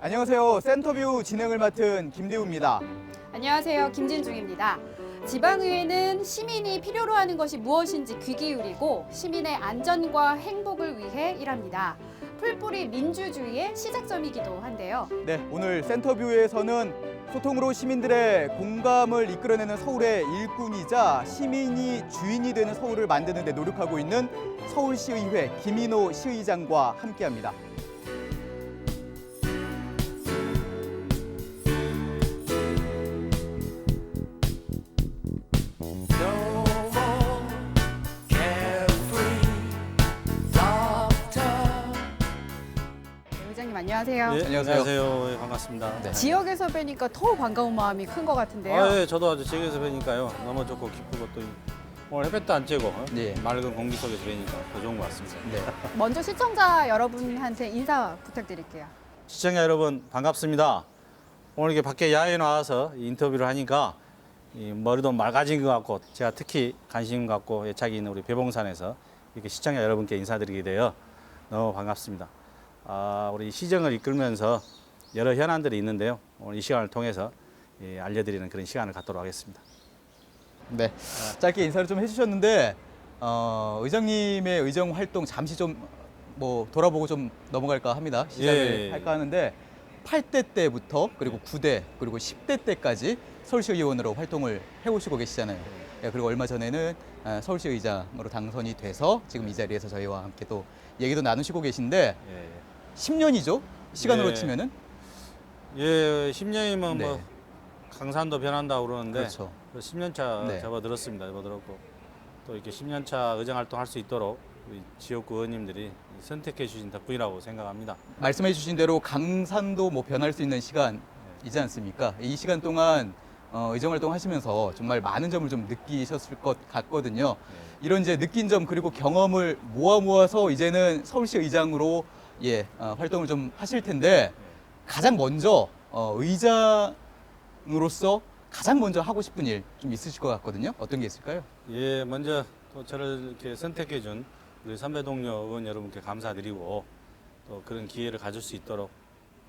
안녕하세요. 센터뷰 진행을 맡은 김대우입니다. 안녕하세요. 김진중입니다. 지방의회는 시민이 필요로 하는 것이 무엇인지 귀 기울이고 시민의 안전과 행복을 위해 일합니다. 풀뿌리 민주주의의 시작점이기도 한데요. 네, 오늘 센터뷰에서는 소통으로 시민들의 공감을 이끌어내는 서울의 일꾼이자 시민이 주인이 되는 서울을 만드는 데 노력하고 있는 서울시의회 김인호 시의장과 함께합니다. 의장님 안녕하세요. 예, 안녕하세요. 안녕하세요. 예, 반갑습니다. 네. 지역에서 뵈니까 더 반가운 마음이 큰 것 같은데요. 예, 저도 아주 지역에서 뵈니까요. 너무 좋고 기쁘고 또 오늘 햇볕도 안 쬐고 네. 맑은 공기 속에서 뵈니까 더 좋은 것 같습니다. 네. 먼저 시청자 여러분한테 인사 부탁드릴게요. 시청자 여러분 반갑습니다. 오늘 이렇게 밖에 야외에 나와서 인터뷰를 하니까 이 머리도 맑아진 것 같고 제가 특히 관심 갖고 애착이 있는 우리 배봉산에서 이렇게 시청자 여러분께 인사드리게 되어 너무 반갑습니다. 우리 시정을 이끌면서 여러 현안들이 있는데요. 오늘 이 시간을 통해서 알려드리는 그런 시간을 갖도록 하겠습니다. 네. 짧게 인사를 좀 해주셨는데 의장님의 의정 활동 잠시 좀 돌아보고 좀 넘어갈까 합니다. 시작을 예. 할까 하는데 8대 때부터 그리고 9대 그리고 10대 때까지 서울시 의원으로 활동을 해오시고 계시잖아요. 예, 그리고 얼마 전에는 서울시 의장으로 당선이 돼서 지금 이 자리에서 저희와 함께 또 얘기도 나누시고 계신데 예. 10년이죠? 시간으로 예. 치면은? 예, 10년이면 네. 뭐 강산도 변한다고 그러는데 그렇죠. 10년 차 네. 접어들었습니다. 접어들었고 또 이렇게 10년 차 의정 활동할 수 있도록 우리 지역구 의원님들이 선택해 주신 덕분이라고 생각합니다. 말씀해 주신 대로 강산도 변할 수 있는 시간이지 않습니까? 이 시간 동안 의정 활동 하시면서 정말 많은 점을 좀 느끼셨을 것 같거든요. 이런 이제 느낀 점 그리고 경험을 모아서 이제는 서울시 의장으로 활동을 좀 하실 텐데 가장 먼저 의장으로서 가장 먼저 하고 싶은 일 좀 있으실 것 같거든요. 어떤 게 있을까요? 예, 먼저 또 저를 이렇게 선택해 준 우리 선배 동료 의원 여러분께 감사드리고 또 그런 기회를 가질 수 있도록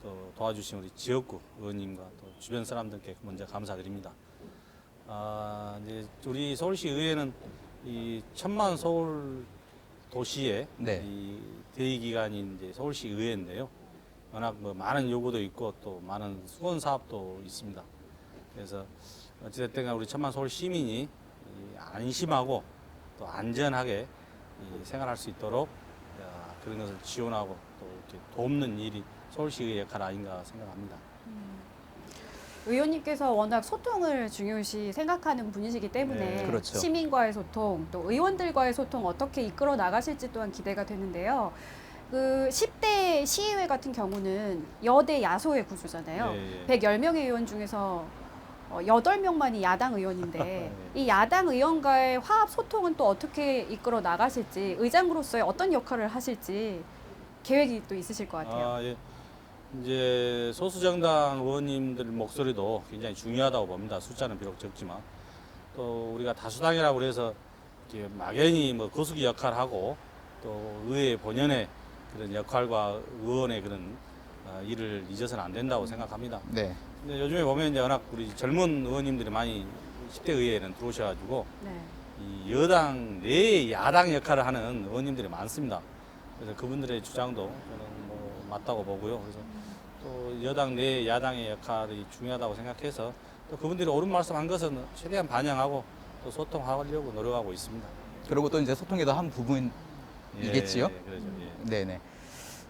또 도와주신 우리 지역구 의원님과 또 주변 사람들께 먼저 감사드립니다. 이제 우리 서울시 의회는 이 천만 서울 도시의 네. 이 대의 기관인 이제 서울시 의회인데요. 워낙 뭐 많은 요구도 있고 또 많은 수건 사업도 있습니다. 그래서 어찌됐든 우리 천만 서울 시민이 안심하고 또 안전하게 생활할 수 있도록 그런 것을 지원하고 또 이렇게 돕는 일이 서울시의 역할 아닌가 생각합니다. 의원님께서 워낙 소통을 중요시 생각하는 분이시기 때문에 네, 그렇죠. 시민과의 소통, 또 의원들과의 소통 어떻게 이끌어 나가실지 또한 기대가 되는데요. 그 10대 시의회 같은 경우는 여대 야소의 구조잖아요. 예, 예. 110명의 의원 중에서 8명만이 야당 의원인데 이 야당 의원과의 화합 소통은 또 어떻게 이끌어 나가실지 의장으로서의 어떤 역할을 하실지 계획이 또 있으실 것 같아요. 예. 이제 소수정당 의원님들 목소리도 굉장히 중요하다고 봅니다. 숫자는 비록 적지만 또 우리가 다수당이라고 그래서 이렇게 막연히 뭐 거수기 역할하고 또 의회 본연의 그런 역할과 의원의 그런 일을 잊어서는 안 된다고 생각합니다. 네. 근데 요즘에 보면 이제 워낙 우리 젊은 의원님들이 많이 10대 의회에는 들어오셔가지고 네. 이 여당 내 야당 역할을 하는 의원님들이 많습니다. 그래서 그분들의 주장도 저는 뭐 맞다고 보고요. 그래서 또 여당 내 야당의 역할이 중요하다고 생각해서 또 그분들이 옳은 말씀한 것은 최대한 반영하고 또 소통하려고 노력하고 있습니다. 그리고 또 이제 소통에도 한 부분이겠지요? 그렇죠. 예. 네네.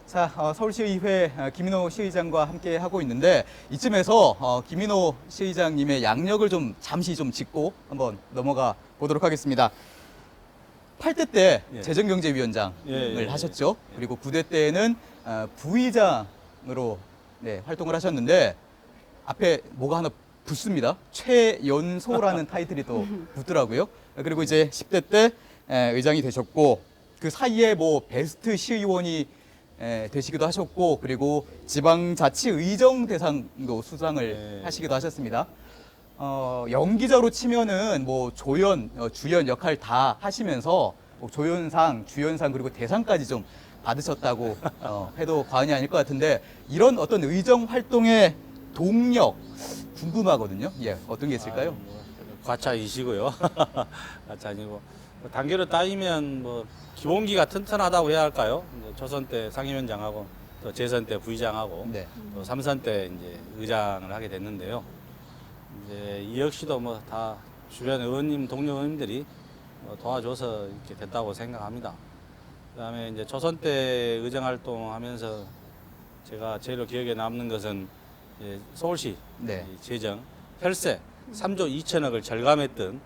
자, 서울시의회 김인호 시의장과 함께 하고 있는데 이쯤에서 김인호 시의장님의 양력을 좀 잠시 좀 짚고 한번 넘어가 보도록 하겠습니다. 8대 때 예. 재정경제위원장을 예. 하셨죠. 그리고 9대 때는 부의장으로 활동을 하셨는데 앞에 뭐가 하나 붙습니다. 최연소라는 타이틀이 또 붙더라고요. 그리고 이제 10대 때 의장이 되셨고 그 사이에 베스트 시의원이 되시기도 하셨고 그리고 지방자치의정 대상도 수상을 하시기도 하셨습니다. 연기자로 치면은 조연, 주연 역할 다 하시면서 조연상, 주연상 그리고 대상까지 좀 받으셨다고 해도 과언이 아닐 것 같은데 이런 어떤 의정 활동의 동력 궁금하거든요. 예, 어떤 게 있을까요? 과차이시고요. 과차이고 단계로 따지면 뭐 기본기가 튼튼하다고 해야 할까요? 이제 초선 때 상임위원장하고 또 재선 때 부의장하고 네. 또 삼선 때 이제 의장을 하게 됐는데요. 이제 이 역시도 뭐 다 주변 의원님, 동료 의원님들이 도와줘서 이렇게 됐다고 생각합니다. 그다음에 이제 초선 때 의정 활동하면서 제가 제일 기억에 남는 것은 이제 서울시 네. 이 재정 혈세 3조 2천억을 절감했던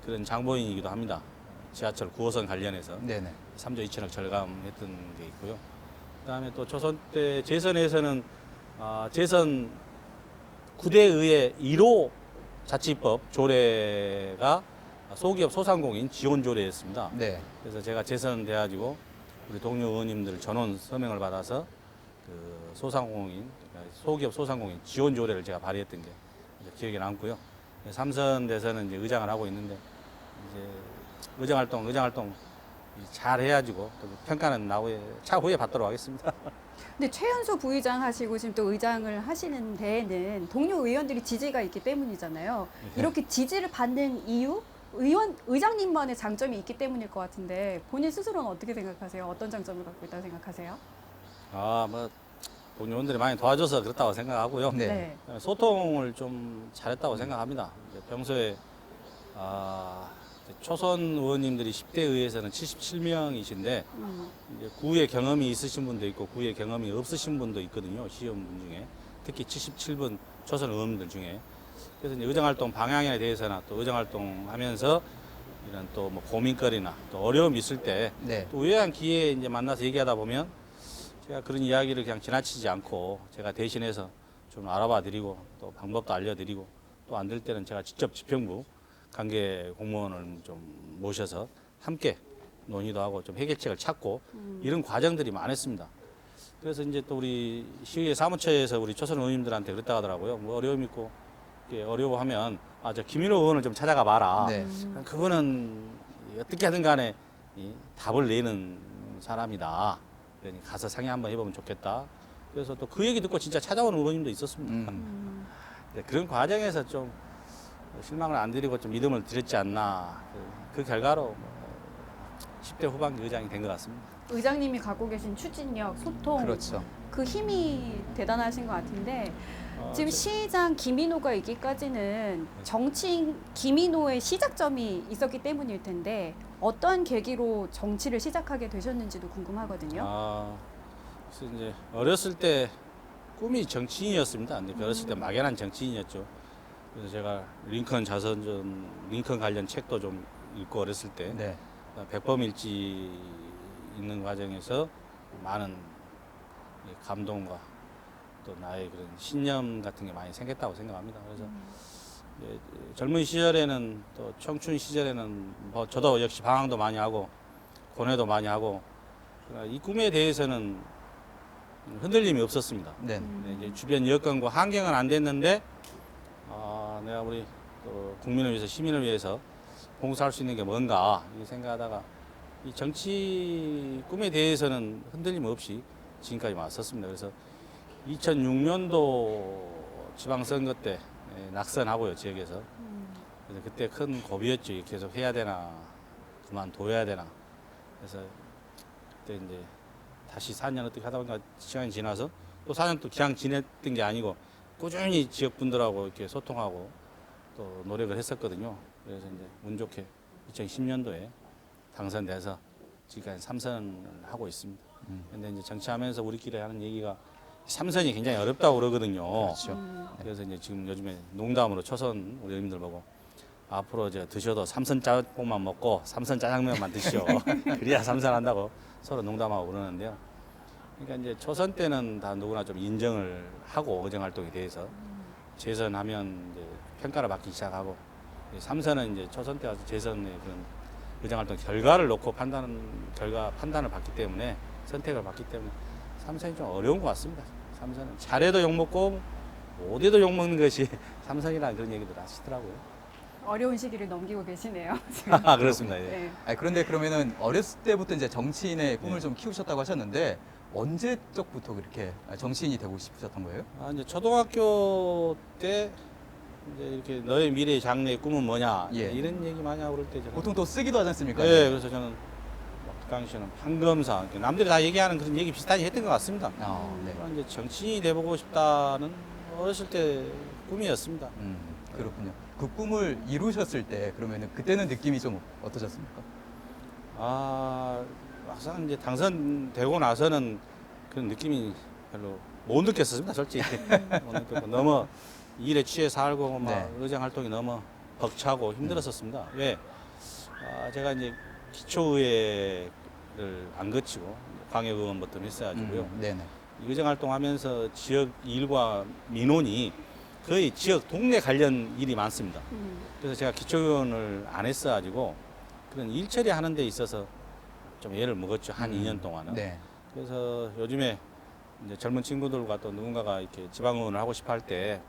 그런 장본인이기도 합니다. 지하철 9호선 관련해서 네네. 3조 2천억 절감했던 게 있고요. 그다음에 또 초선 때 재선에서는 재선 9대 의회 1호 자치법 조례가 소기업 소상공인 지원 조례였습니다. 네. 그래서 제가 재선돼가지고 우리 동료 의원님들 전원 서명을 받아서 그 소상공인, 그러니까 소기업 소상공인 지원 조례를 제가 발의했던 게 이제 기억에 남고요. 삼선 돼서는 이제 의장을 하고 있는데 이제 의정 활동 잘 해가지고 또 평가는 차후에 받도록 하겠습니다. 근데 최연소 부의장 하시고 지금 또 의장을 하시는 데에는 동료 의원들이 지지가 있기 때문이잖아요. 네. 이렇게 지지를 받는 이유? 의장님만의 장점이 있기 때문일 것 같은데 본인 스스로는 어떻게 생각하세요? 어떤 장점을 갖고 있다고 생각하세요? 뭐 동료 의원들이 많이 도와줘서 그렇다고 생각하고요. 네. 소통을 좀 잘했다고 생각합니다. 이제 평소에 이제 초선 의원님들이 10대 의회에서는 77명이신데 이제 구의 경험이 있으신 분도 있고 구의 경험이 없으신 분도 있거든요. 시험분 중에 특히 77분 초선 의원들 중에 그래서 이제 의정활동 방향에 대해서나 또 의정활동하면서 이런 또 뭐 고민거리나 또 어려움이 있을 때 네. 또 우연한 기회에 이제 만나서 얘기하다 보면 제가 그런 이야기를 그냥 지나치지 않고 제가 대신해서 좀 알아봐 드리고 또 방법도 알려드리고 또 안 될 때는 제가 직접 지평부 관계 공무원을 좀 모셔서 함께 논의도 하고 좀 해결책을 찾고 이런 과정들이 많았습니다. 그래서 이제 또 우리 시의회 사무처에서 우리 초선 의원님들한테 그랬다 하더라고요. 뭐 어려움 있고 어려워하면 저 김인호 의원을 좀 찾아가 봐라. 네. 그거는 어떻게 하든 간에 이 답을 내는 사람이다. 그러니 가서 상의 한번 해보면 좋겠다. 그래서 또 그 얘기 듣고 진짜 찾아오는 의원님도 있었습니다. 네, 그런 과정에서 좀 실망을 안 드리고 좀 믿음을 드렸지 않나. 그 결과로 10대 후반기 의장이 된 것 같습니다. 의장님이 갖고 계신 추진력, 소통 그렇죠. 그 힘이 대단하신 것 같은데 지금 시장 김인호가 있기까지는 정치인 김인호의 시작점이 있었기 때문일 텐데 어떤 계기로 정치를 시작하게 되셨는지도 궁금하거든요. 그래서 이제 어렸을 때 꿈이 정치인이었습니다. 근데 어렸을 때 막연한 정치인이었죠. 그래서 제가 링컨 자선전, 링컨 관련 책도 좀 읽고 어렸을 때 네. 백범일지 읽는 과정에서 많은 감동과 또 나의 그런 신념 같은 게 많이 생겼다고 생각합니다. 그래서 이제 젊은 시절에는 또 청춘 시절에는 뭐 저도 역시 방황도 많이 하고 고뇌도 많이 하고 이 꿈에 대해서는 흔들림이 없었습니다. 네. 이제 주변 여건과 환경은 안 됐는데 내가 우리 또 국민을 위해서 시민을 위해서 봉사할 수 있는 게 뭔가 이 생각하다가 이 정치 꿈에 대해서는 흔들림 없이 지금까지 왔었습니다. 그래서 2006년도 지방선거 때 낙선하고요, 지역에서. 그래서 그때 큰 고비였죠. 계속 해야 되나 그만둬야 되나. 그래서 그때 이제 다시 4년 어떻게 하다 보니까 시간이 지나서 또 4년 또 그냥 지냈던 게 아니고 꾸준히 지역분들하고 이렇게 소통하고 또 노력을 했었거든요. 그래서 이제 운 좋게 2010년도에 당선돼서 지금까지 3선을 하고 있습니다. 근데 이제 정치하면서 우리끼리 하는 얘기가 3선이 굉장히 어렵다고 그러거든요. 그렇죠. 그래서 이제 지금 요즘에 농담으로 초선 우리 어머님들 보고 앞으로 이제 드셔도 3선 짬뽕만 먹고 3선 짜장면만 드시오. 그래야 3선 한다고 서로 농담하고 그러는데요. 그러니까 이제 초선 때는 다 누구나 좀 인정을 하고 의정 활동에 대해서 재선하면 이제 평가를 받기 시작하고 3선은 이제 초선 때 와서 재선의 그런 의정 활동 결과를 놓고 판단을 받기 때문에 선택을 받기 때문에 3선이 좀 어려운 것 같습니다. 3선은 잘해도 욕먹고 못해도 욕먹는 것이 3선이라는 그런 얘기들 하시더라고요. 어려운 시기를 넘기고 계시네요. 지금. 아, 그렇습니다. 예. 네. 아니, 그런데 그러면은 어렸을 때부터 이제 정치인의 꿈을 네. 좀 키우셨다고 하셨는데 언제적부터 그렇게 정치인이 되고 싶으셨던 거예요? 아, 이제 초등학교 때 이제 이렇게 너의 미래의 장래의 꿈은 뭐냐 예. 이런 얘기 많이 하고 그럴 때 저는 보통 또 쓰기도 하지 않습니까? 네, 그래서 저는 그 당시에는 판검사 남들이 다 얘기하는 그런 얘기 비슷하게 했던 것 같습니다. 네. 그러나 이제 정치인이 돼보고 싶다는 어렸을 때 꿈이었습니다. 그렇군요. 그 꿈을 이루셨을 때 그러면은 그때는 느낌이 좀 어떠셨습니까? 아, 막상 이제 당선되고 나서는 그런 느낌이 별로 못 느꼈습니다, 솔직히. 못 느꼈고 너무 일에 취해 살고 막 네. 의정 활동이 너무 벅차고 힘들었었습니다. 왜? 아, 제가 이제 기초의회를 안 거치고 광역의원부터 했어가지고요. 네네. 의정 활동하면서 지역 일과 민원이 거의 지역 동네 관련 일이 많습니다. 그래서 제가 기초의원을 안 했어가지고 그런 일 처리하는 데 있어서 좀 애를 먹었죠. 한 2년 동안은. 네. 그래서 요즘에 이제 젊은 친구들과 또 누군가가 이렇게 지방의원을 하고 싶어 할 때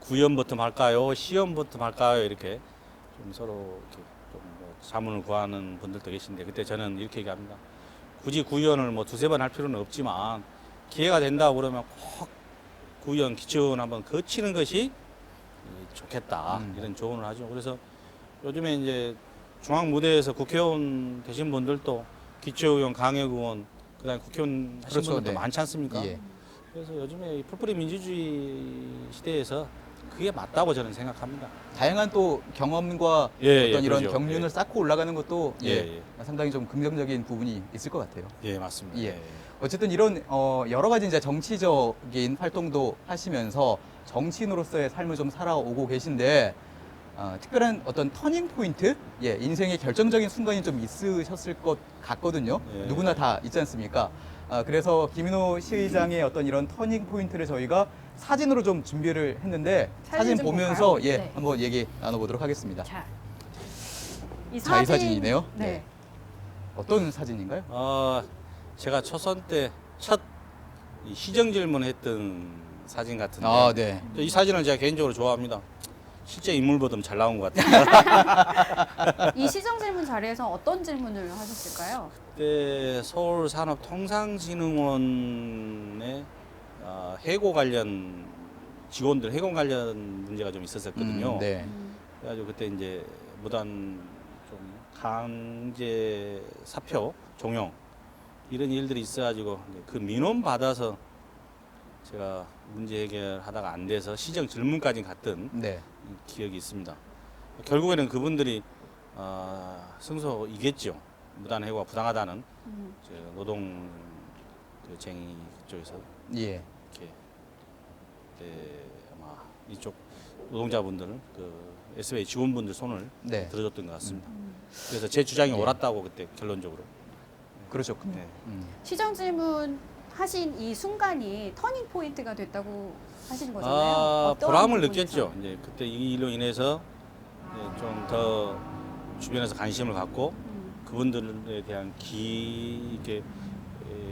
구의원부터 할까요? 시의원부터 할까요? 이렇게 좀 서로 이렇게 좀뭐 자문을 구하는 분들도 계신데 그때 저는 이렇게 얘기합니다. 굳이 구의원을 뭐 두세 번 할 필요는 없지만 기회가 된다고 그러면 꼭 구의원, 기초의원 한번 거치는 것이 좋겠다. 이런 조언을 하죠. 그래서 요즘에 이제 중앙 무대에서 국회의원 되신 분들도 기초의원, 강역의원, 그다음에 국회의원 하신 그렇죠, 분들도 네. 많지 않습니까? 예. 그래서 요즘에 이 풀뿌리 민주주의 시대에서 그게 맞다고 저는 생각합니다. 다양한 또 경험과 예, 어떤 예, 이런 그러죠. 경륜을 예. 쌓고 올라가는 것도 예, 상당히 좀 긍정적인 부분이 있을 것 같아요. 예, 맞습니다. 예. 어쨌든 이런 여러 가지 이제 정치적인 활동도 하시면서 정치인으로서의 삶을 좀 살아오고 계신데 특별한 어떤 터닝 포인트, 인생의 결정적인 순간이 좀 있으셨을 것 같거든요. 예. 누구나 다 있지 않습니까? 그래서 김인호 시의장의 어떤 이런 터닝 포인트를 저희가 사진으로 좀 준비를 했는데 사진 좀 보면서 볼까요? 네. 한번 얘기 나눠보도록 하겠습니다. 자, 이 자, 이 사진이네요. 네. 네. 어떤 사진인가요? 제가 초선 때 첫 시정 질문했던 사진 같은데 네. 이 사진을 제가 개인적으로 좋아합니다. 실제 인물보다 잘 나온 것 같아요. 이 시정 질문 자리에서 어떤 질문을 하셨을까요? 그때 서울산업통상진흥원의 해고 관련 직원들 해고 관련 문제가 좀 있었었거든요. 네. 그래가지고 그때 이제 무단 좀 강제 사표 종용 이런 일들이 있어가지고 이제 그 민원 받아서 제가 문제 해결하다가 안 돼서 시정 질문까지 갔던 네. 기억이 있습니다. 결국에는 그분들이 승소이겠죠. 무단 해고가 부당하다는 노동 쟁의 쪽에서 예. 이렇게 아마 이쪽 노동자분들은 그 SBA 직원분들 손을 네. 들어줬던 것 같습니다. 그래서 제 주장이 예. 옳았다고 그때 결론적으로. 그러셨군요. 네. 시정 질문 하신 이 순간이 터닝 포인트가 됐다고 하시는 거잖아요. 어떤 보람을 부분에서? 느꼈죠. 이제 그때 이 일로 인해서 좀 더 주변에서 관심을 갖고 그분들에 대한 이렇게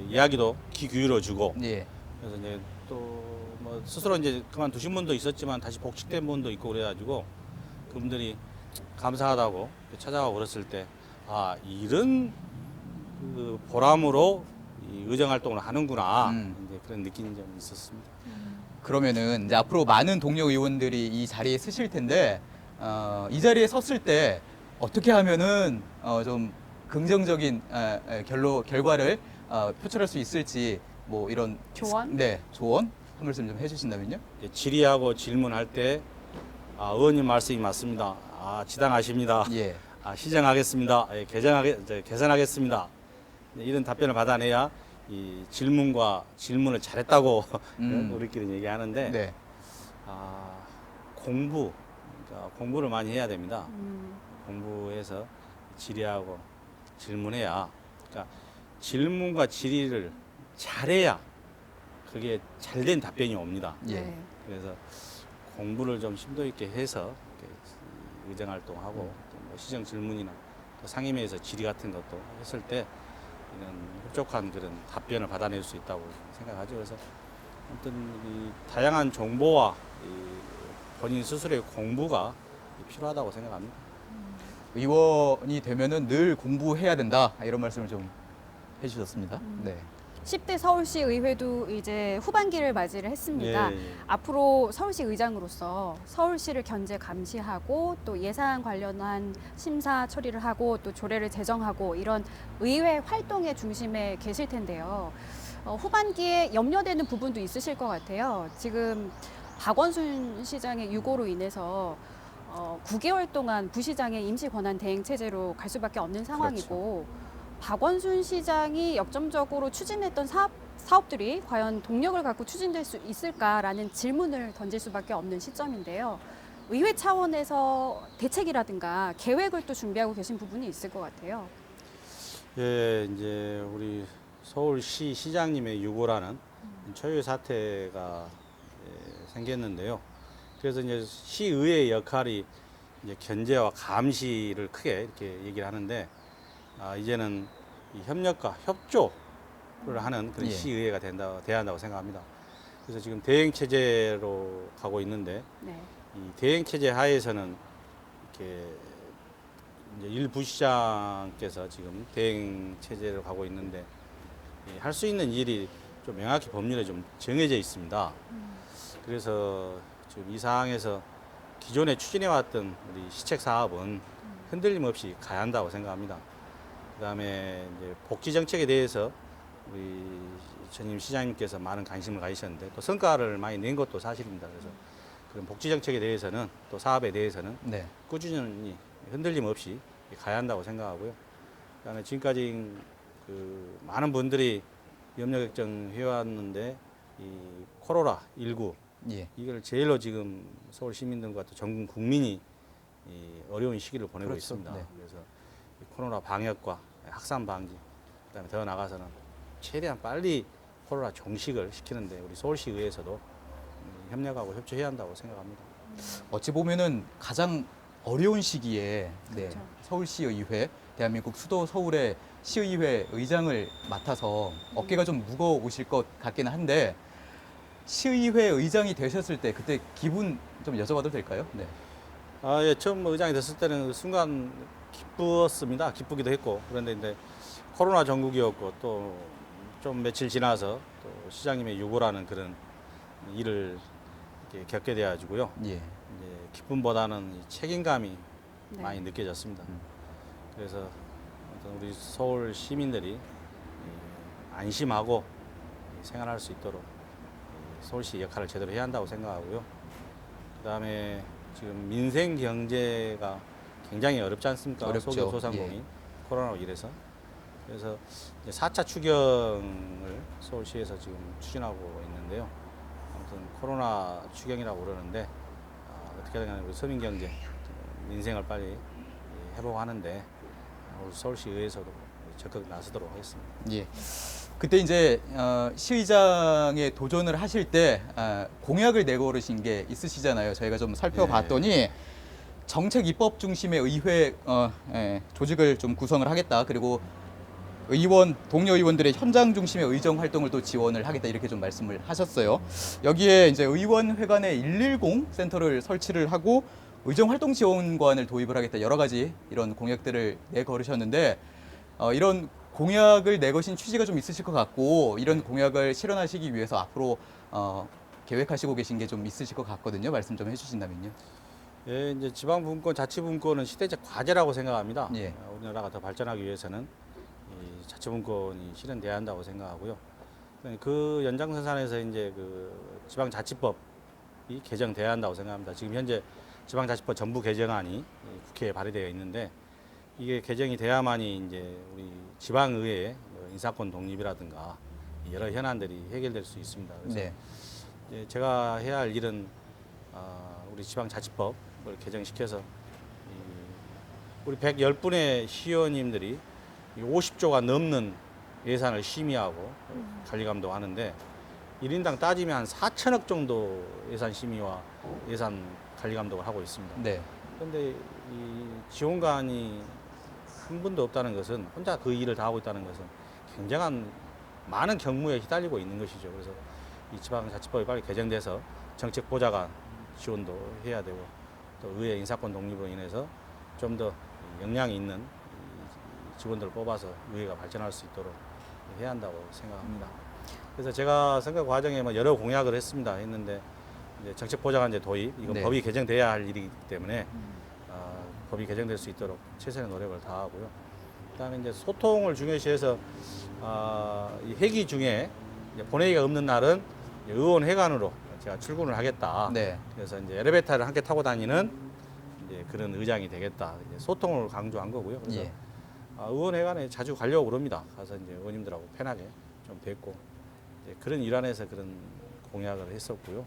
이야기도 귀 기울여주고 예. 그래서 이제 또 뭐 스스로 이제 그만두신 분도 있었지만 다시 복직된 분도 있고 그래가지고 그분들이 감사하다고 찾아가고 그랬을 때 이런 그 보람으로 이 의정 활동을 하는구나 이제 그런 느낌이 좀 있었습니다. 그러면은 이제 앞으로 많은 동료 의원들이 이 자리에 서실 텐데 이 자리에 섰을 때 어떻게 하면은 좀 긍정적인 결과를 표출할 수 있을지 뭐 이런 조언? 네, 조언 한 말씀 좀 해주신다면요. 이제 질의하고 질문할 때 의원님 말씀이 맞습니다. 지당하십니다. 예. 시정하겠습니다. 개선하겠습니다. 이런 답변을 받아내야 이 질문과 질문을 잘했다고 우리끼리 얘기하는데 네. 그러니까 공부를 많이 해야 됩니다. 공부해서 질의하고 질문해야 그러니까 질문과 질의를 잘해야 그게 잘된 답변이 옵니다. 예. 네. 그래서 공부를 좀 심도 있게 해서 의정 활동하고 또뭐 시정 질문이나 또 상임위에서 질의 같은 것도 했을 때 이런 흡족한 그런 답변을 받아낼 수 있다고 생각하죠. 그래서 아무튼 이 다양한 정보와 이 본인 스스로의 공부가 필요하다고 생각합니다. 의원이 되면은 늘 공부해야 된다 이런 말씀을 좀 해주셨습니다. 네. 10대 서울시 의회도 이제 후반기를 맞이를 했습니다. 예, 예. 앞으로 서울시 의장으로서 서울시를 견제 감시하고 또 예산 관련한 심사 처리를 하고 또 조례를 제정하고 이런 의회 활동의 중심에 계실 텐데요. 후반기에 염려되는 부분도 있으실 것 같아요. 지금 박원순 시장의 유고로 인해서 9개월 동안 부시장의 임시 권한 대행 체제로 갈 수밖에 없는 상황이고 박원순 시장이 역점적으로 추진했던 사업들이 과연 동력을 갖고 추진될 수 있을까라는 질문을 던질 수밖에 없는 시점인데요. 의회 차원에서 대책이라든가 계획을 또 준비하고 계신 부분이 있을 것 같아요. 예, 이제 우리 서울시 시장님의 유고라는 초유의 사태가 생겼는데요. 그래서 이제 시의회의 역할이 이제 견제와 감시를 크게 이렇게 얘기를 하는데, 이제는 이 협력과 협조를 하는 그런 예. 시의회가 돼야 한다고 생각합니다. 그래서 지금 대행 체제로 가고 있는데, 네. 이 대행 체제 하에서는 이렇게 이제 일부시장께서 지금 대행 체제로 가고 있는데, 할 수 있는 일이 좀 명확히 법률에 좀 정해져 있습니다. 그래서 지금 이 상황에서 기존에 추진해왔던 우리 시책 사업은 흔들림 없이 가야 한다고 생각합니다. 그다음에 이제 복지 정책에 대해서 우리 전임 시장님께서 많은 관심을 가지셨는데 또 성과를 많이 낸 것도 사실입니다. 그래서 그런 복지 정책에 대해서는 또 사업에 대해서는 네. 꾸준히 흔들림 없이 가야 한다고 생각하고요. 그다음에 지금까지 그 많은 분들이 염려 걱정 해왔는데 이 코로나 19 예. 이걸 제일로 지금 서울 시민들과 또 전 국민이 이 어려운 시기를 보내고 그렇죠. 있습니다. 네. 그래서 이 코로나 방역과 확산 방지, 그다음에 더 나아가서는 최대한 빨리 코로나 종식을 시키는데 우리 서울시 의회에서도 협력하고 협조해야 한다고 생각합니다. 어찌 보면은 가장 어려운 시기에 네, 그렇죠. 서울시의회, 대한민국 수도 서울의 시의회 의장을 맡아서 어깨가 좀 무거우실 것 같기는 한데 시의회 의장이 되셨을 때 그때 기분 좀 여쭤봐도 될까요? 네. 예, 처음 의장이 됐을 때는 그 순간 기뻤습니다. 기쁘기도 했고 그런데 이제 코로나 전국이었고 또 좀 며칠 지나서 또 시장님의 요구라는 그런 일을 이렇게 겪게 돼가지고요. 예. 이제 기쁨보다는 이 책임감이 네. 많이 느껴졌습니다. 그래서 아무튼 우리 서울 시민들이 안심하고 생활할 수 있도록 서울시 역할을 제대로 해야 한다고 생각하고요. 그다음에 지금 민생 경제가 굉장히 어렵지 않습니까? 어렵죠. 소기업 소상공인 예. 코로나로 인해서. 그래서 이제 4차 추경을 서울시에서 지금 추진하고 있는데요. 아무튼 코로나 추경이라고 그러는데 어떻게든 간에 우리 서민 경제 민생을 빨리 회복하는데 우리 서울시 의회에서도 적극 나서도록 하겠습니다. 예. 그때 이제 시의장에 도전을 하실 때 공약을 내걸으신 게 있으시잖아요. 저희가 좀 살펴봤더니 정책 입법 중심의 의회 조직을 좀 구성을 하겠다. 그리고 의원, 동료 의원들의 현장 중심의 의정 활동을 또 지원을 하겠다 이렇게 좀 말씀을 하셨어요. 여기에 이제 의원회관에 110 센터를 설치를 하고 의정 활동 지원관을 도입을 하겠다 여러 가지 이런 공약들을 내걸으셨는데 이런 공약을 내거신 취지가 좀 있으실 것 같고 이런 공약을 실현하시기 위해서 앞으로 계획하시고 계신 게 좀 있으실 것 같거든요. 말씀 좀 해주신다면요. 예, 이제 지방분권, 자치분권은 시대적 과제라고 생각합니다. 예. 우리나라가 더 발전하기 위해서는 이 자치분권이 실현돼야 한다고 생각하고요. 그 연장선상에서 이제 그 지방자치법이 개정돼야 한다고 생각합니다. 지금 현재 지방자치법 전부 개정안이 국회에 발의되어 있는데 이게 개정이 돼야만이 이제 우리 지방의회의 인사권 독립이라든가 여러 현안들이 해결될 수 있습니다. 그래서 네. 이제 제가 해야 할 일은 우리 지방자치법을 개정시켜서 우리 110분의 시의원님들이 50조가 넘는 예산을 심의하고 관리감독하는데 1인당 따지면 한 4천억 정도 예산 심의와 예산 관리감독을 하고 있습니다. 네. 그런데 이 지원관이 한 분도 없다는 것은 혼자 그 일을 다 하고 있다는 것은 굉장한 많은 경무에 휘달리고 있는 것이죠. 그래서 이 지방자치법이 빨리 개정돼서 정책 보좌관 지원도 해야 되고 또 의회 인사권 독립으로 인해서 좀 더 역량이 있는 이 직원들을 뽑아서 의회가 발전할 수 있도록 해야 한다고 생각합니다. 그래서 제가 선거 과정에 뭐 여러 공약을 했는데 이제 정책보장안제 도입 이건 네. 법이 개정돼야 할 일이기 때문에 법이 개정될 수 있도록 최선의 노력을 다하고요. 그다음에 이제 소통을 중요시해서 이 회기 중에 이제 본회의가 없는 날은 의원회관으로 제가 출근을 하겠다. 네. 그래서 이제 엘리베이터를 함께 타고 다니는 이제 그런 의장이 되겠다. 이제 소통을 강조한 거고요. 그래서 예. 의원회관에 자주 가려고 그럽니다. 가서 이제 의원님들하고 편하게 좀 뵙고 이제 그런 일환에서 그런 공약을 했었고요.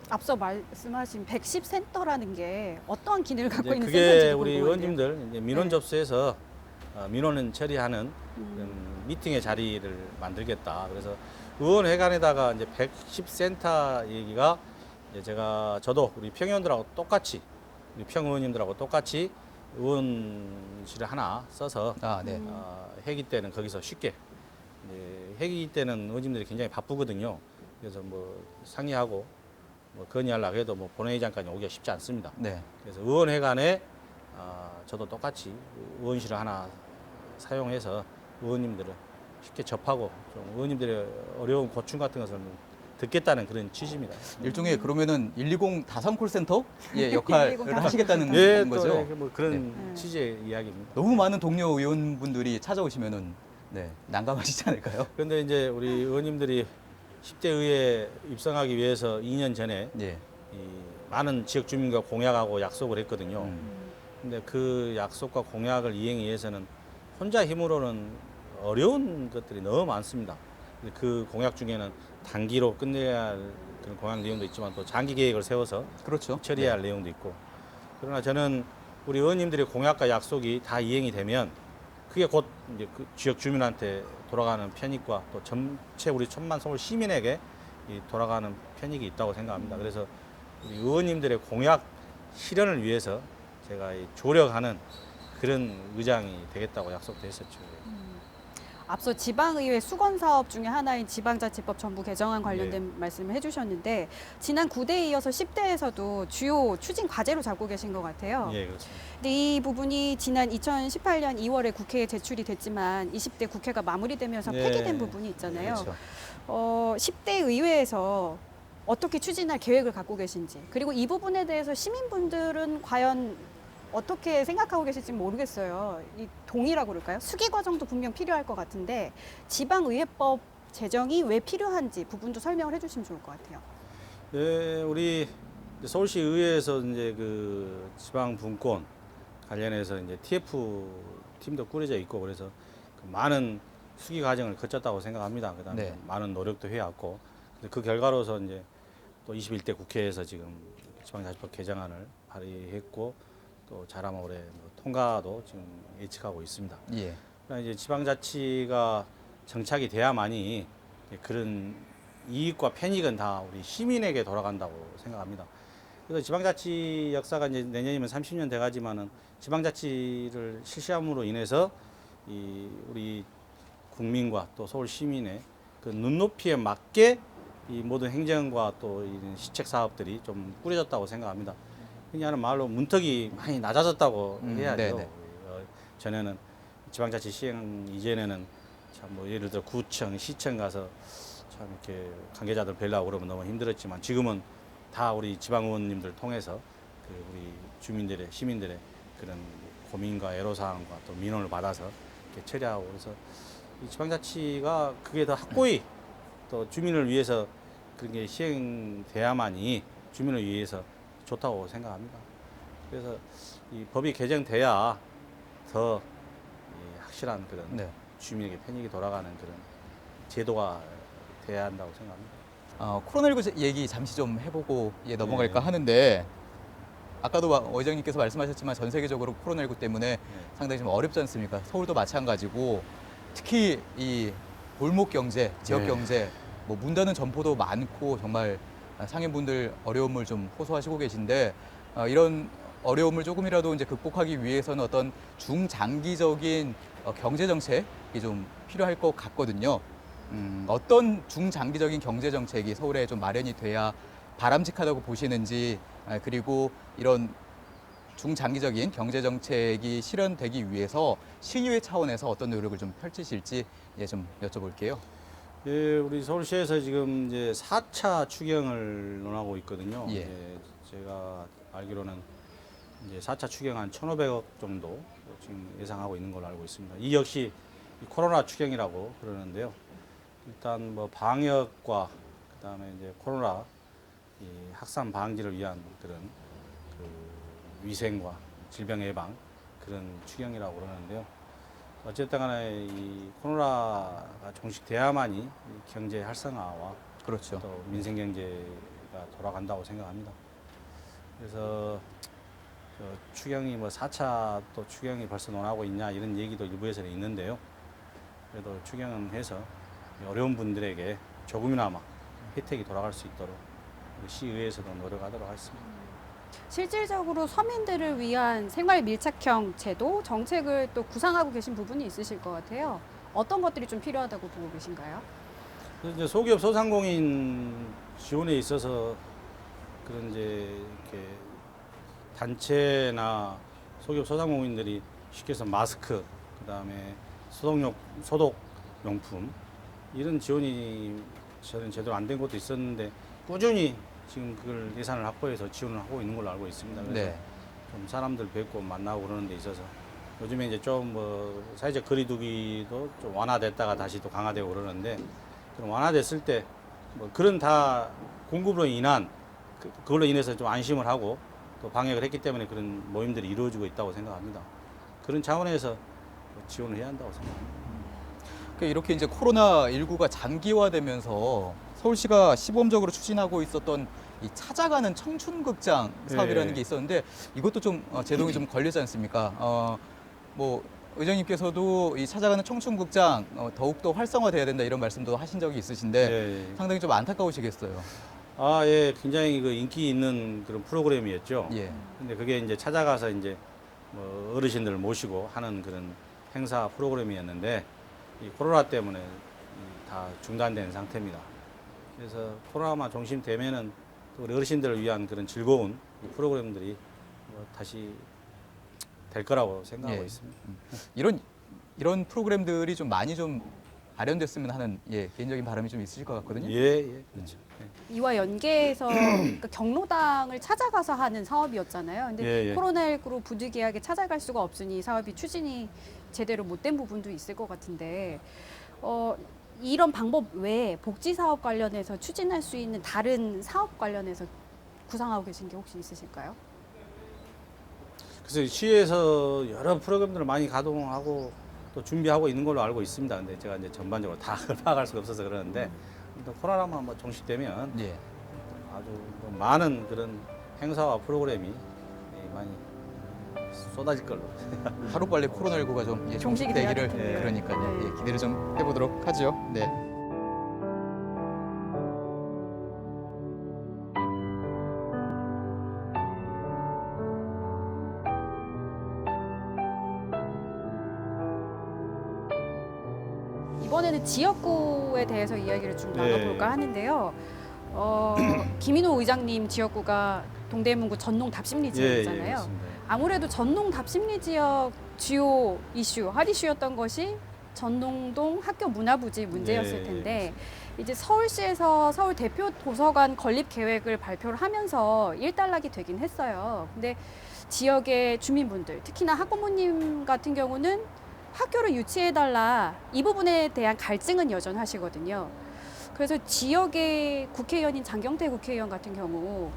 앞서 말씀하신 110 센터라는 게 어떤 기능을 갖고 이제 있는 그게 센터인지 우리 궁금한데요. 의원님들 이제 민원 네. 접수해서 민원을 처리하는 그런 미팅의 자리를 만들겠다. 그래서 의원회관에다가 이제 110센터 얘기가 이제 저도 우리 평의원들하고 똑같이 우리 평의원님들하고 똑같이 의원실을 하나 써서 아, 네. 회기 때는 거기서 쉽게 회기 때는 의원님들이 굉장히 바쁘거든요. 그래서 뭐 상의하고 뭐 건의하려고 해도 뭐 본회의장까지 오기가 쉽지 않습니다. 네. 그래서 의원회관에 저도 똑같이 의원실을 하나 사용해서 의원님들을 쉽게 접하고 좀 의원님들의 어려운 고충 같은 것을 듣겠다는 그런 취지입니다. 일종의 그러면은 120 다산 콜센터 예, 역할을 120 하시겠다는 예, 거죠. 또 뭐 그런 네. 취지의 이야기입니다. 너무 많은 동료 의원분들이 찾아오시면은 네, 난감하시지 않을까요? 그런데 이제 우리 의원님들이 10대 의회에 입성하기 위해서 2년 전에 예. 이 많은 지역 주민과 공약하고 약속을 했거든요. 음. 근데 그 약속과 공약을 이행하기 위해서는 혼자 힘으로는 어려운 것들이 너무 많습니다. 근데 그 공약 중에는 단기로 끝내야 할 그런 공약 내용도 있지만 또 장기 계획을 세워서 그렇죠. 처리해야 할 내용도 있고. 그러나 저는 우리 의원님들의 공약과 약속이 다 이행이 되면 그게 곧 이제 그 지역 주민한테 돌아가는 편익과 또 전체 우리 천만 서울 시민에게 돌아가는 편익이 있다고 생각합니다. 그래서 우리 의원님들의 공약 실현을 위해서 제가 조력하는 그런 의장이 되겠다고 약속도 했었죠. 앞서 지방의회 수건 사업 중에 하나인 지방자치법 전부 개정안 관련된 네. 말씀을 해주셨는데 지난 9대에 이어서 10대에서도 주요 추진 과제로 잡고 계신 것 같아요. 예, 그렇습니다. 근데 이 부분이 지난 2018년 2월에 국회에 제출이 됐지만 20대 국회가 마무리되면서 네. 폐기된 부분이 있잖아요. 그렇죠. 10대 의회에서 어떻게 추진할 계획을 갖고 계신지 그리고 이 부분에 대해서 시민분들은 과연 어떻게 생각하고 계실지 모르겠어요. 이 동의라고 그럴까요? 수기 과정도 분명 필요할 것 같은데 지방의회법 제정이 왜 필요한지 부분도 설명을 해주시면 좋을 것 같아요. 네, 우리 서울시 의회에서 이제 그 지방 분권 관련해서 이제 TF 팀도 꾸려져 있고 그래서 그 많은 수기 과정을 거쳤다고 생각합니다. 그다음에 네. 많은 노력도 해왔고 근데 그 결과로서 이제 또 21대 국회에서 지금 지방자치법 개정안을 발의했고 또 잘하면 올해 통과도 지금 예측하고 있습니다. 예. 그러나 이제 지방자치가 정착이 돼야만이 그런 이익과 편익은 다 우리 시민에게 돌아간다고 생각합니다. 그래서 지방자치 역사가 이제 내년이면 30년 돼가지만은 지방자치를 실시함으로 인해서 이 우리 국민과 또 서울 시민의 그 눈높이에 맞게 이 모든 행정과 또 이런 시책 사업들이 좀 꾸려졌다고 생각합니다. 그냥 말로 문턱이 많이 낮아졌다고 해야죠. 네네. 전에는 지방자치 시행 이전에는 참 뭐 예를 들어 구청, 시청 가서 참 이렇게 관계자들 뵈려고 그러면 너무 힘들었지만 지금은 다 우리 지방 의원님들 통해서 그 우리 주민들의 시민들의 그런 고민과 애로사항과 또 민원을 받아서 이렇게 처리하고 그래서 이 지방자치가 그게 더 확고히 또 주민을 위해서 그런 게 시행돼야만이 주민을 위해서 좋다고 생각합니다. 그래서 이 법이 개정돼야 더 확실한 그런 네. 주민에게 편익이 돌아가는 그런 제도가 돼야 한다고 생각합니다. 코로나19 얘기 잠시 좀 해보고 넘어갈까 네. 하는데 아까도 의장님께서 말씀하셨지만 전 세계적으로 코로나19 때문에 상당히 좀 어렵지 않습니까? 서울도 마찬가지고 특히 이 골목 경제, 지역 네. 경제 뭐 문 닫는 점포도 많고 정말 상인분들 어려움을 좀 호소하시고 계신데 이런 어려움을 조금이라도 이제 극복하기 위해서는 어떤 중장기적인 경제 정책이 좀 필요할 것 같거든요. 어떤 중장기적인 경제 정책이 서울에 좀 마련이 돼야 바람직하다고 보시는지 그리고 이런 중장기적인 경제 정책이 실현되기 위해서 시의회 차원에서 어떤 노력을 좀 펼치실지 좀 여쭤볼게요. 예, 우리 서울시에서 지금 이제 4차 추경을 논하고 있거든요. 예. 이제 제가 알기로는 이제 4차 추경 한 1,500억 정도 지금 예상하고 있는 걸로 알고 있습니다. 이 역시 이 코로나 추경이라고 그러는데요. 일단 뭐 방역과 그다음에 이제 코로나 이 확산 방지를 위한 그런 그 위생과 질병 예방 그런 추경이라고 그러는데요. 어쨌든 간에 이 코로나가 종식돼야만이 이 경제 활성화와 그렇죠. 또 민생 경제가 돌아간다고 생각합니다. 그래서 저 추경이 뭐 4차 또 추경이 벌써 논하고 있냐 이런 얘기도 일부에서는 있는데요. 그래도 추경은 해서 어려운 분들에게 조금이나마 혜택이 돌아갈 수 있도록 우리 시의회에서도 노력하도록 하겠습니다. 실질적으로 서민들을 위한 생활 밀착형 제도, 정책을 또 구상하고 계신 부분이 있으실 것 같아요. 어떤 것들이 좀 필요하다고 보고 계신가요? 그래서 이제 소기업 소상공인 지원에 있어서 그런 이제 이렇게 단체나 소기업 소상공인들이 쉽게 해서 마스크, 그다음에 소독 용품 이런 지원이 저는 제대로 안 된 것도 있었는데 꾸준히 지금 그걸 예산을 확보해서 지원을 하고 있는 걸로 알고 있습니다. 그래서 네. 좀 사람들 뵙고 만나고 그러는 데 있어서 요즘에 이제 좀 뭐 사회적 거리두기도 좀 완화됐다가 다시 또 강화되고 그러는데 그럼 완화됐을 때 뭐 그런 다 공급으로 인한 그걸로 인해서 좀 안심을 하고 또 방역을 했기 때문에 그런 모임들이 이루어지고 있다고 생각합니다. 그런 차원에서 지원을 해야 한다고 생각합니다. 이렇게 이제 코로나19가 장기화되면서 서울시가 시범적으로 추진하고 있었던 이 찾아가는 청춘극장 사업이라는 예. 게 있었는데 이것도 좀 제동이 좀 걸리지 않습니까? 뭐 의장님께서도 이 찾아가는 청춘극장 더욱더 활성화돼야 된다 이런 말씀도 하신 적이 있으신데 예. 상당히 좀 안타까우시겠어요. 아, 예, 굉장히 그 인기 있는 그런 프로그램이었죠. 예. 근데 그게 이제 찾아가서 이제 뭐 어르신들을 모시고 하는 그런 행사 프로그램이었는데 이 코로나 때문에 다 중단된 상태입니다. 그래서 코로나만 종심되면은 또 우리 어르신들을 위한 그런 즐거운 이 프로그램들이 뭐 다시 될 거라고 생각하고 예. 있습니다. 이런 프로그램들이 좀 많이 좀 마련됐으면 하는 개인적인 바람이 좀 있으실 것 같거든요. 예, 그렇죠. 이와 연계해서 그러니까 경로당을 찾아가서 하는 사업이었잖아요. 근데 예. 코로나19로 부득이하게 찾아갈 수가 없으니 사업이 추진이 제대로 못된 부분도 있을 것 같은데 이런 방법 외에 복지 사업 관련해서 추진할 수 있는 다른 사업 관련해서 구상하고 계신 게 혹시 있으실까요? 그래서 시에서 여러 프로그램들을 많이 가동하고 또 준비하고 있는 걸로 알고 있습니다. 근데 제가 이제 전반적으로 다 파악할 수가 없어서 그러는데 또 코로나만 뭐 종식되면 예. 아주 뭐 많은 그런 행사와 프로그램이 많이 쏟아질 걸로. 하루빨리 코로나19가 좀 종식이 돼야 종식되기를 될 텐데요. 그러니까요. 네. 기대를 좀 해보도록 하죠. 네. 이번에는 지역구에 대해서 이야기를 좀 네. 나눠볼까 하는데요. 김인호 의장님 지역구가 동대문구 전농 답심리 지역이잖아요. 그렇습니다. 아무래도 전농 답심리 지역 주요 이슈, 핫 이슈였던 것이 전농동 학교 문화부지 문제였을 예, 텐데 이제 서울시에서 서울 대표 도서관 건립 계획을 발표를 하면서 일단락이 되긴 했어요. 근데 지역의 주민분들, 특히나 학부모님 같은 경우는 학교를 유치해달라 이 부분에 대한 갈증은 여전하시거든요. 그래서 지역의 국회의원인 장경태 국회의원 같은 경우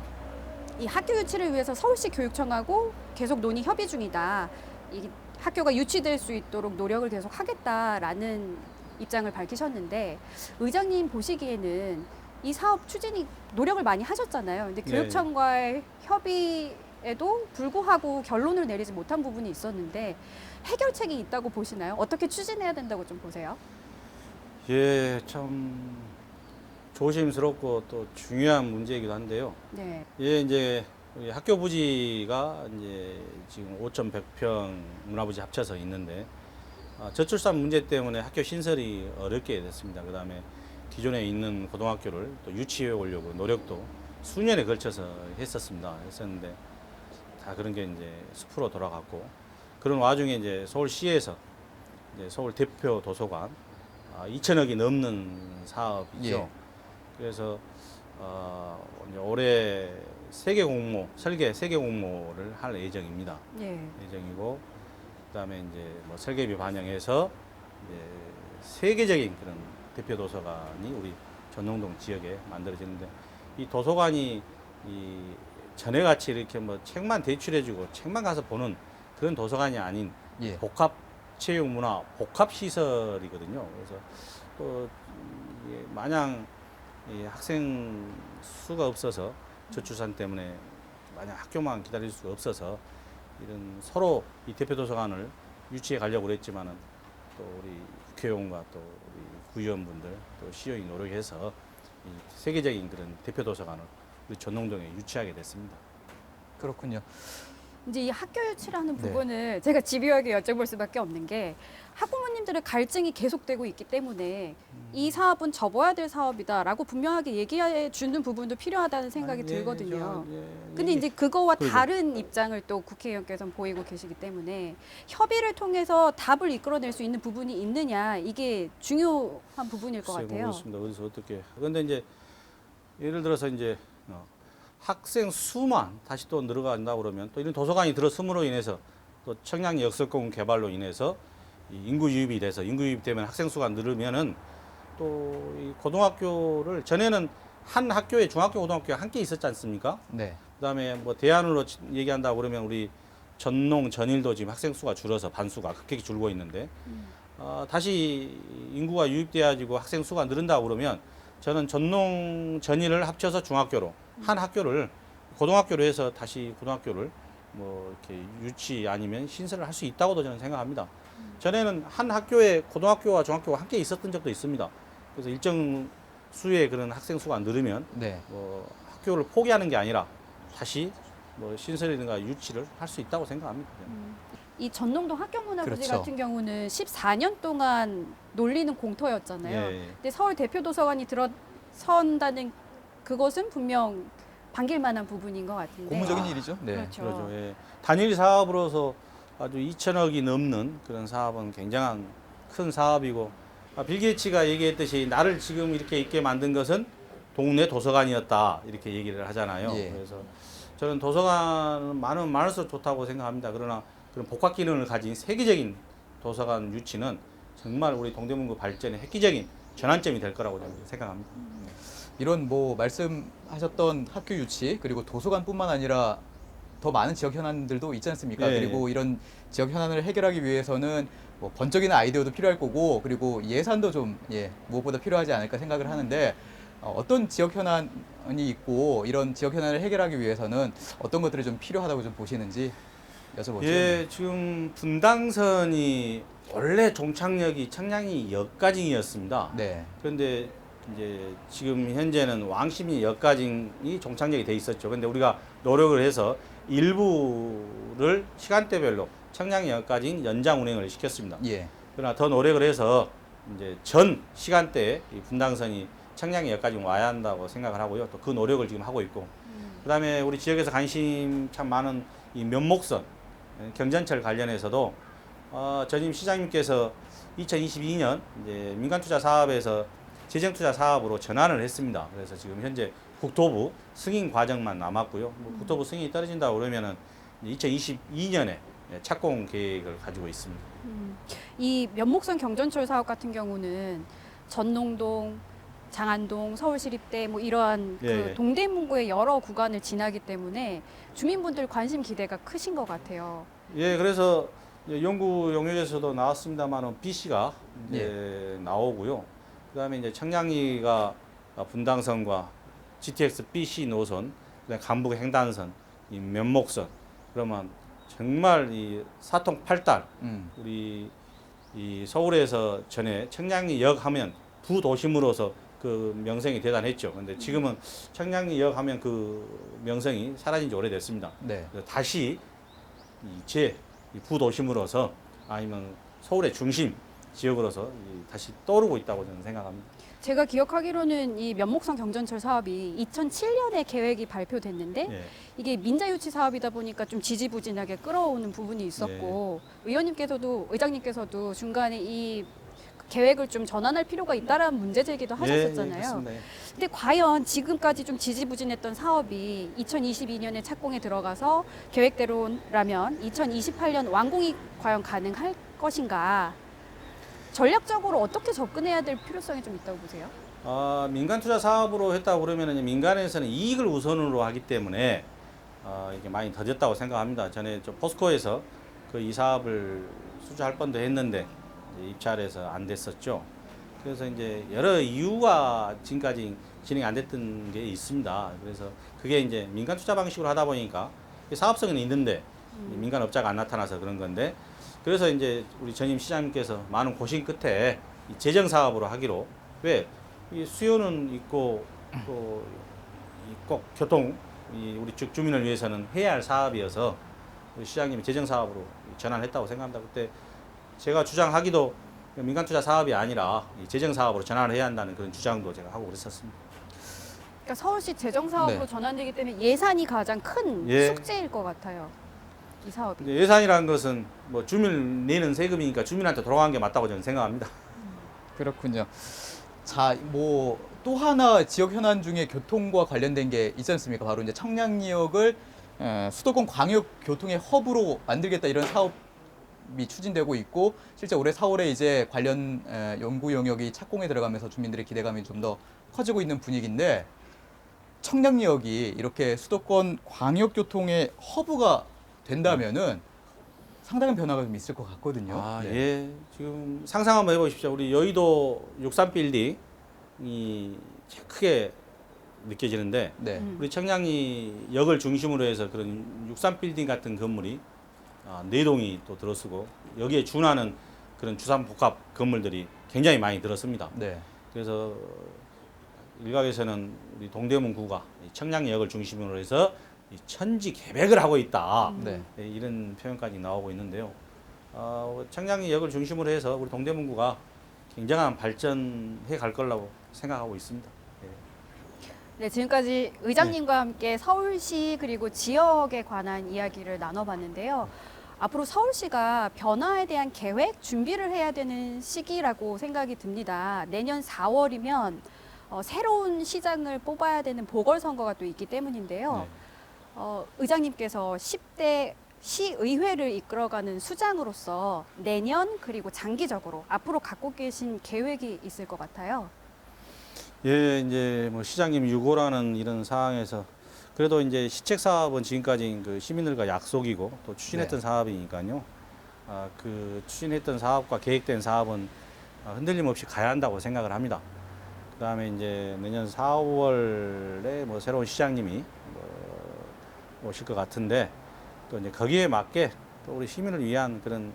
이 학교 유치를 위해서 서울시 교육청하고 계속 논의 협의 중이다. 이 학교가 유치될 수 있도록 노력을 계속 하겠다라는 입장을 밝히셨는데 의장님 보시기에는 이 사업 추진이 노력을 많이 하셨잖아요. 근데 네. 교육청과의 협의에도 불구하고 결론을 내리지 못한 부분이 있었는데 해결책이 있다고 보시나요? 어떻게 추진해야 된다고 좀 보세요? 예, 참 조심스럽고 또 중요한 문제이기도 한데요. 네. 예, 이제 우리 학교 부지가 이제 지금 5,100평 문화부지 합쳐서 있는데 저출산 문제 때문에 학교 신설이 어렵게 됐습니다. 그다음에 기존에 있는 고등학교를 또 유치해 오려고 노력도 수년에 걸쳐서 했었는데 다 그런 게 이제 숲으로 돌아갔고 그런 와중에 이제 서울시에서 이제 서울 대표 도서관 2천억이 넘는 사업이죠. 예. 그래서 이제 올해 세계 공모 설계 세계 공모를 할 예정입니다. 예. 예정이고 그다음에 이제 뭐 설계비 반영해서 이제 세계적인 그런 대표 도서관이 우리 전농동 지역에 만들어지는데 이 도서관이 이 전에같이 이렇게 뭐 책만 대출해주고 책만 가서 보는 그런 도서관이 아닌 예. 복합 체육 문화 복합 시설이거든요. 그래서 또 이게 마냥 이 학생 수가 없어서 저출산 때문에 마냥 학교만 기다릴 수가 없어서 이런 서로 이 대표 도서관을 유치해 가려고 그랬지만은 또 우리 국회의원과 또 우리 구의원분들 또 시의원이 노력해서 이 세계적인 그런 대표 도서관을 우리 전농동에 유치하게 됐습니다. 그렇군요. 이제 이 학교 유치라는 네. 부분을 제가 집요하게 여쭤볼 수밖에 없는 게 학부모님들의 갈증이 계속되고 있기 때문에 이 사업은 접어야 될 사업이다라고 분명하게 얘기해 주는 부분도 필요하다는 생각이 예, 들거든요. 예, 근데 예. 이제 그거와 그러죠. 다른 입장을 또 국회의원께서는 보이고 계시기 때문에 협의를 통해서 답을 이끌어낼 수 있는 부분이 있느냐 이게 중요한 부분일 것 글쎄요, 같아요. 모르겠습니다. 어디서 어떻게. 그런데 이제 예를 들어서 이제 학생 수만 다시 또 늘어간다 그러면 또 이런 도서관이 들어섬으로 인해서 또 청량 역설공 개발로 인해서 이 인구 유입이 돼서 인구 유입 되면 학생 수가 늘으면은 또 이 고등학교를 전에는 한 학교에 중학교 고등학교가 함께 있었지 않습니까? 네. 그다음에 뭐 대안으로 얘기한다 그러면 우리 전농 전일도 지금 학생 수가 줄어서 반수가 급격히 줄고 있는데 다시 인구가 유입돼가지고 학생 수가 늘은다 그러면 저는 전농 전일을 합쳐서 중학교로 한 학교를 고등학교로 해서 다시 고등학교를 뭐 이렇게 유치 아니면 신설을 할 수 있다고도 저는 생각합니다. 전에는 한 학교에 고등학교와 중학교가 함께 있었던 적도 있습니다. 그래서 일정 수의 그런 학생 수가 늘으면 네. 뭐 학교를 포기하는 게 아니라 다시 뭐 신설이든가 유치를 할 수 있다고 생각합니다. 이 전농동 학교문화부지 그렇죠. 같은 경우는 14년 동안 놀리는 공터였잖아요. 예, 예. 근데 서울 대표 도서관이 들어선다는 그것은 분명 반길 만한 부분인 것 같은데. 고무적인 일이죠. 네. 그렇죠. 그러죠. 예. 단일 사업으로서 아주 2천억이 넘는 그런 사업은 굉장한 큰 사업이고 빌 게이츠가 얘기했듯이 나를 지금 이렇게 있게 만든 것은 동네 도서관이었다 이렇게 얘기를 하잖아요. 예. 그래서 저는 도서관은 많을수록 좋다고 생각합니다. 그러나 그런 복합 기능을 가진 세계적인 도서관 유치는 정말 우리 동대문구 발전의 획기적인 전환점이 될 거라고 저는 생각합니다. 이런 뭐 말씀하셨던 학교 유치 그리고 도서관뿐만 아니라 더 많은 지역 현안들도 있지 않습니까? 예, 그리고 이런 지역 현안을 해결하기 위해서는 뭐 번쩍이는 아이디어도 필요할 거고 그리고 예산도 좀 무엇보다 필요하지 않을까 생각을 하는데 어떤 지역 현안이 있고 이런 지역 현안을 해결하기 위해서는 어떤 것들이 좀 필요하다고 좀 보시는지 여쭤보죠. 예, 지금 분당선이 원래 종착역이 청량리 역까지였습니다. 네. 그런데 이제 지금 현재는 왕십리 역까지 종착역이 돼 있었죠. 근데 우리가 노력을 해서 일부를 시간대별로 청량역까지 연장 운행을 시켰습니다. 예. 그러나 더 노력을 해서 이제 전 시간대에 이 분당선이 청량역까지 와야 한다고 생각을 하고요. 또 그 노력을 지금 하고 있고. 그다음에 우리 지역에서 관심 참 많은 이 면목선 경전철 관련해서도 전임 시장님께서 2022년 이제 민간투자 사업에서 재정투자 사업으로 전환을 했습니다. 그래서 지금 현재 국토부 승인 과정만 남았고요. 뭐 국토부 승인이 떨어진다 그러면은 2022년에 착공 계획을 가지고 있습니다. 이 면목선 경전철 사업 같은 경우는 전농동, 장안동, 서울시립대 뭐 이러한 예, 그 예. 동대문구의 여러 구간을 지나기 때문에 주민분들 관심 기대가 크신 것 같아요. 예, 그래서 연구 용역에서도 나왔습니다만은 BC가 이제 나오고요. 그다음에 이제 청량리가 분당선과 GTX BC 노선, 그다음에 간북 횡단선, 이 면목선. 그러면 정말 이 사통팔달 우리 이 서울에서 전에 청량리역 하면 부도심으로서 그 명성이 대단했죠. 근데 지금은 청량리역 하면 그 명성이 사라진 지 오래됐습니다. 네. 그래서 다시 이 부도심으로서 아니면 서울의 중심 지역으로서 다시 떠오르고 있다고 저는 생각합니다. 제가 기억하기로는 이 면목산 경전철 사업이 2007년에 계획이 발표됐는데 예. 이게 민자유치 사업이다 보니까 좀 지지부진하게 끌어오는 부분이 있었고 의원님께서도 의장님께서도 중간에 이 계획을 좀 전환할 필요가 있다라는 문제 제기도 하셨었잖아요. 그렇습니다. 예. 근데 과연 지금까지 좀 지지부진했던 사업이 2022년에 착공에 들어가서 계획대로라면 2028년 완공이 과연 가능할 것인가? 전략적으로 어떻게 접근해야 될 필요성이 좀 있다고 보세요? 민간 투자 사업으로 했다고 그러면은 민간에서는 이익을 우선으로 하기 때문에 이게 많이 더뎠다고 생각합니다. 전에 저 포스코에서 그 이 사업을 수주할 뻔도 했는데 이제 입찰해서 안 됐었죠. 그래서 이제 여러 이유가 지금까지 진행이 안 됐던 게 있습니다. 그래서 그게 이제 민간 투자 방식으로 하다 보니까 사업성은 있는데 민간 업자가 안 나타나서 그런 건데, 그래서 이제 우리 전임 시장님께서 많은 고심 끝에 이 재정 사업으로 하기로, 왜 이 수요는 있고 또 꼭 교통 우리 쭉 주민을 위해서는 해야 할 사업이어서 우리 시장님이 재정 사업으로 전환했다고 생각합니다. 그때 제가 주장하기도 민간 투자 사업이 아니라 이 재정 사업으로 전환을 해야 한다는 그런 주장도 제가 하고 그랬었습니다. 그러니까 서울시 재정 사업으로 네. 전환되기 때문에 예산이 가장 큰 예. 숙제일 것 같아요. 이 사업이. 이제 예산이라는 것은 뭐 주민 내는 세금이니까 주민한테 돌아가는 게 맞다고 저는 생각합니다. 그렇군요. 자, 뭐 또 하나 지역 현안 중에 교통과 관련된 게 있지 않습니까? 바로 이제 청량리역을 수도권 광역 교통의 허브로 만들겠다, 이런 사업이 추진되고 있고, 실제 올해 4월에 이제 관련 연구 영역이 착공에 들어가면서 주민들의 기대감이 좀 더 커지고 있는 분위기인데, 청량리역이 이렇게 수도권 광역 교통의 허브가 된다면은 상당한 변화가 좀 있을 것 같거든요. 네. 예. 지금 상상 한번 해보십시오. 우리 여의도 63빌딩이 크게 느껴지는데, 네. 우리 청량리 역을 중심으로 해서 그런 63빌딩 같은 건물이 4동이 또 들어서고, 여기에 준하는 그런 주상복합 건물들이 굉장히 많이 들었습니다. 네. 그래서 일각에서는 우리 동대문구가 이 청량역을 중심으로 해서 이 천지 개백을 하고 있다. 네. 네, 이런 표현까지 나오고 있는데요. 청량역을 중심으로 해서 우리 동대문구가 굉장한 발전해 갈 거라고 생각하고 있습니다. 네. 네, 지금까지 의장님과 함께 서울시 그리고 지역에 관한 이야기를 나눠봤는데요. 앞으로 서울시가 변화에 대한 계획, 준비를 해야 되는 시기라고 생각이 듭니다. 내년 4월이면 새로운 시장을 뽑아야 되는 보궐선거가 또 있기 때문인데요. 의장님께서 10대 시의회를 이끌어가는 수장으로서 내년 그리고 장기적으로 앞으로 갖고 계신 계획이 있을 것 같아요. 예, 이제 뭐 시장님 유고라는 이런 상황에서 그래도 이제 시책 사업은 지금까지 그 시민들과 약속이고 또 추진했던 네. 사업이니까요. 그 추진했던 사업과 계획된 사업은 흔들림 없이 가야 한다고 생각을 합니다. 그다음에 이제 내년 4월에 뭐 새로운 시장님이 오실 것 같은데, 또 이제 거기에 맞게 또 우리 시민을 위한 그런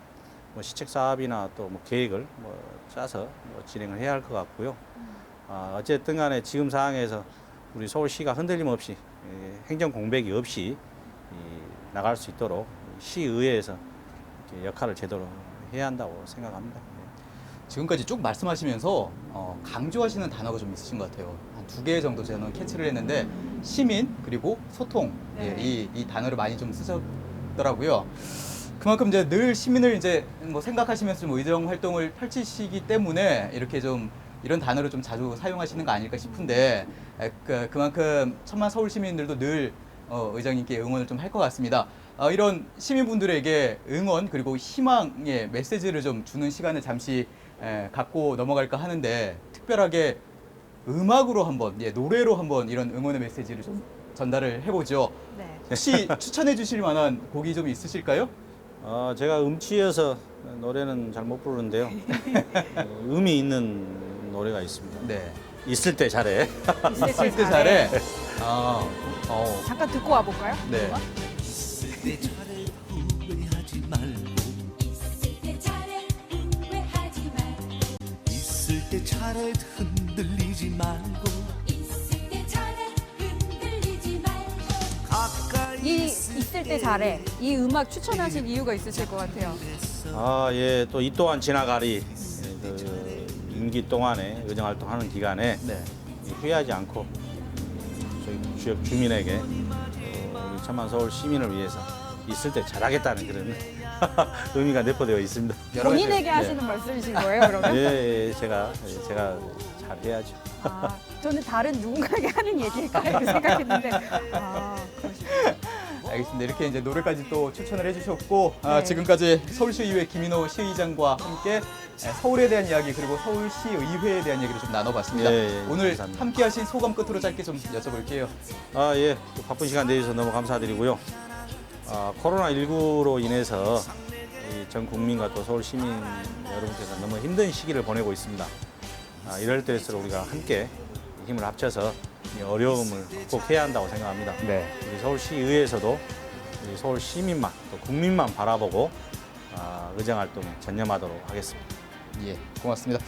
뭐 시책 사업이나 또 뭐 계획을 뭐 짜서 뭐 진행을 해야 할 것 같고요. 어쨌든 간에 지금 상황에서 우리 서울시가 흔들림 없이 행정 공백이 없이 나갈 수 있도록 시의회에서 이렇게 역할을 제대로 해야 한다고 생각합니다. 지금까지 쭉 말씀하시면서 강조하시는 단어가 좀 있으신 것 같아요. 한 2개 정도 저는 캐치를 했는데, 시민 그리고 소통, 네. 이 단어를 많이 좀 쓰셨더라고요. 그만큼 이제 늘 시민을 이제 뭐 생각하시면서 좀 의정 활동을 펼치시기 때문에 이렇게 좀 이런 단어를 좀 자주 사용하시는 거 아닐까 싶은데, 그만큼 천만 서울 시민들도 늘 의장님께 응원을 좀 할 것 같습니다. 이런 시민분들에게 응원 그리고 희망의 메시지를 좀 주는 시간을 잠시 갖고 넘어갈까 하는데, 특별하게 음악으로 한번, 노래로 한번 이런 응원의 메시지를 좀 전달을 해보죠. 네. 혹시 추천해 주실 만한 곡이 좀 있으실까요? 제가 음치여서 노래는 잘 못 부르는데요. 음이 있는 노래가 있습니다. 네. 있을 때 잘해. 있을 때 잘해. 잠깐 듣고 와볼까요? 네. 있을 때 잘해 후회하지 말고 있을 때 잘해 후회하지 말고 있을 때 잘해 흔들리지 말고 있을 때 잘해 흔들리지 말고 가까이 이 있을 때 잘해. 이 음악 추천하신 이유가 있으실 것 같아요. 예, 또 이 또한 지나가리. 이 임기 동안에 의정 활동하는 기간에 네. 후회하지 않고 저희 지역 주민에게 우리 천만 서울 시민을 위해서 있을 때 잘하겠다는 그런 의미가 내포되어 있습니다. 여러 가지- 본인에게 네. 하시는 말씀이신 거예요, 그러면? 예, 제가 잘해야죠. 아, 저는 다른 누군가에게 하는 얘기일까 이렇게 생각했는데 아, 그러시군요. 알겠습니다. 이렇게 이제 노래까지 또 추천을 해주셨고 네. 지금까지 서울시의회 김인호 시의장과 함께 서울에 대한 이야기 그리고 서울시의회에 대한 얘기를 좀 나눠봤습니다. 예, 오늘 감사합니다. 함께하신 소감 끝으로 짧게 좀 여쭤볼게요. 예, 또 바쁜 시간 내주셔서 너무 감사드리고요. 코로나19로 인해서 이 전 국민과 또 서울 시민 여러분께서 너무 힘든 시기를 보내고 있습니다. 이럴 때일수록 우리가 함께 힘을 합쳐서 이 어려움을 극복해야 한다고 생각합니다. 네. 우리 서울시의회에서도 우리 서울 시민만 또 국민만 바라보고 의정 활동에 전념하도록 하겠습니다. 예, 고맙습니다.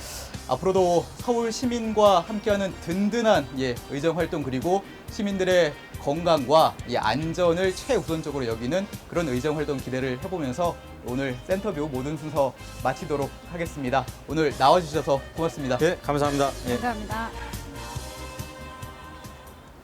앞으로도 서울 시민과 함께하는 든든한 의정 활동 그리고 시민들의 건강과 안전을 최우선적으로 여기는 그런 의정 활동 기대를 해보면서 오늘 센터뷰 모든 순서 마치도록 하겠습니다. 오늘 나와주셔서 고맙습니다. 예, 감사합니다. 예. 감사합니다.